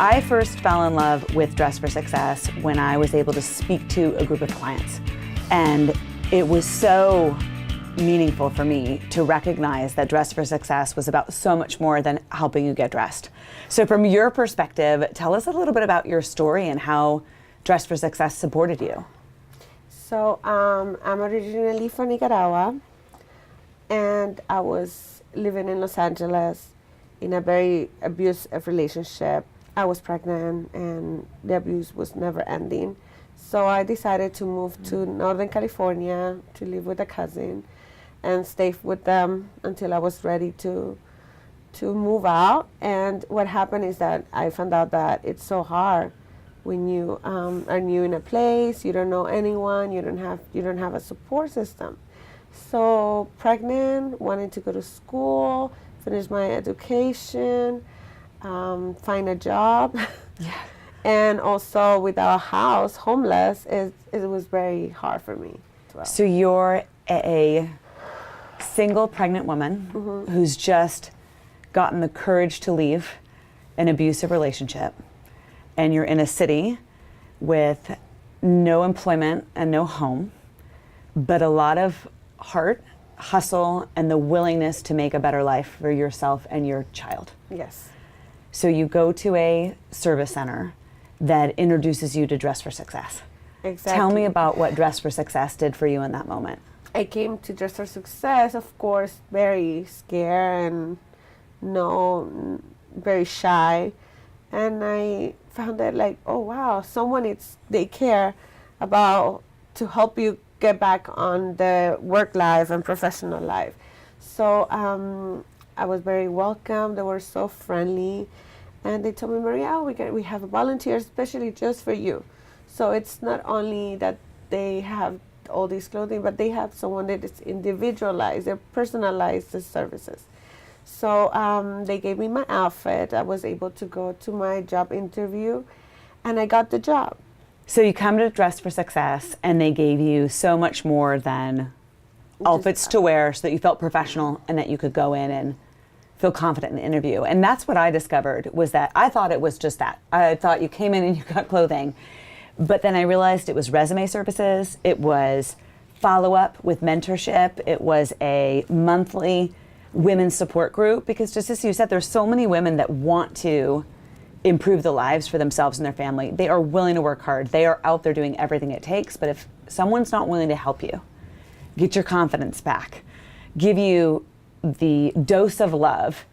I first fell in love with Dress for Success when I was able to speak to a group of clients. And it was so meaningful for me to recognize that Dress for Success was about so much more than helping you get dressed. So from your perspective, tell us a little bit about your story and how Dress for Success supported you. So I'm originally from Nicaragua, and I was living in Los Angeles in a very abusive relationship. I was pregnant and the abuse was never ending. So I decided to move to Northern California to live with a cousin and stay with them until I was ready to move out. And what happened is that I found out that it's so hard when you are new in a place, you don't know anyone, you don't have a support system. So pregnant, wanting to go to school, finish my education, find a job, Yeah. and also without a house, homeless, it was very hard for me as well. So you're a single pregnant woman who's just gotten the courage to leave an abusive relationship, and you're in a city with no employment and no home, but a lot of heart, hustle, and the willingness to make a better life for yourself and your child. Yes. So you go to a service center that introduces you to Dress for Success. Exactly. Tell me about what Dress for Success did for you in that moment. I came to Dress for Success, of course, very scared and very shy. And I found that like, oh wow, they care about to help you get back on the work life and professional life. So I was very welcome. They were so friendly. And they told me, Maria, we have a volunteer especially just for you. So it's not only that they have all these clothing, but they have someone that is individualized, they personalized the services. So they gave me my outfit. I was able to go to my job interview, and I got the job. So you come to Dress for Success, and they gave you so much more than outfits to wear so that you felt professional and that you could go in and feel confident in the interview. And that's what I discovered, was that I thought it was just that. I thought you came in and you got clothing. But then I realized it was resume services, it was follow-up with mentorship, it was a monthly women's support group, because just as you said, there's so many women that want to improve the lives for themselves and their family. They are willing to work hard. They are out there doing everything it takes. But if someone's not willing to help you, get your confidence back, give you the dose of love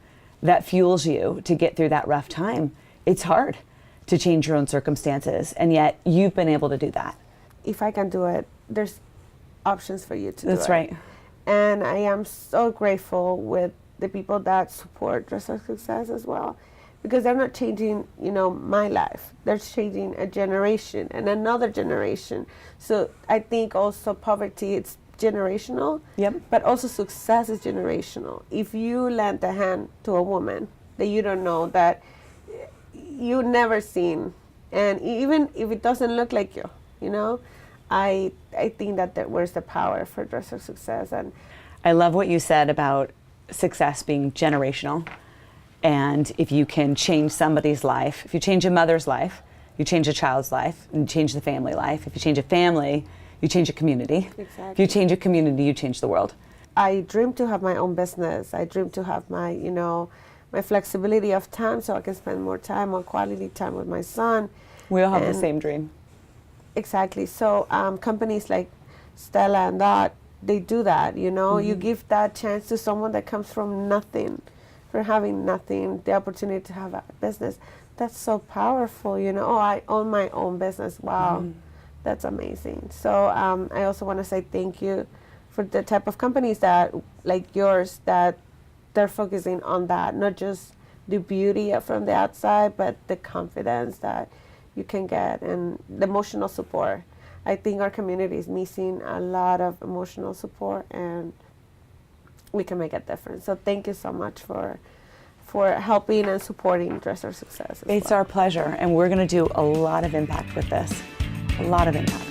that fuels you to get through that rough time, it's hard to change your own circumstances. And yet you've been able to do that. If I can do it, there's options for you to do it. That's right. And I am so grateful with the people that support Dress for Success as well, because they're not changing, my life. They're changing a generation and another generation. So I think also poverty, it's generational, but also success is generational. If you lend a hand to a woman that you don't know, that you never seen, and even if it doesn't look like you, I think that where's the power for Dress for Success. And I love what you said about success being generational. And if you can change somebody's life, if you change a mother's life, you change a child's life, and you change the family life. If you change a family, you change a community. Exactly. If you change a community, you change the world. I dream to have my own business. I dream to have my, my flexibility of time so I can spend more quality time with my son. We all have the same dream. Exactly. So companies like Stella and that, they do that, you give that chance to someone that comes from nothing, from having nothing, the opportunity to have a business. That's so powerful, Oh, I own my own business. Wow. That's amazing. So I also want to say thank you for the type of companies that, like yours, that they're focusing on that, not just the beauty from the outside, but the confidence that you can get and the emotional support. I think our community is missing a lot of emotional support, and we can make a difference. So thank you so much for helping and supporting Dress for Success. It's our pleasure, and we're going to do a lot of impact with this. A lot of impact.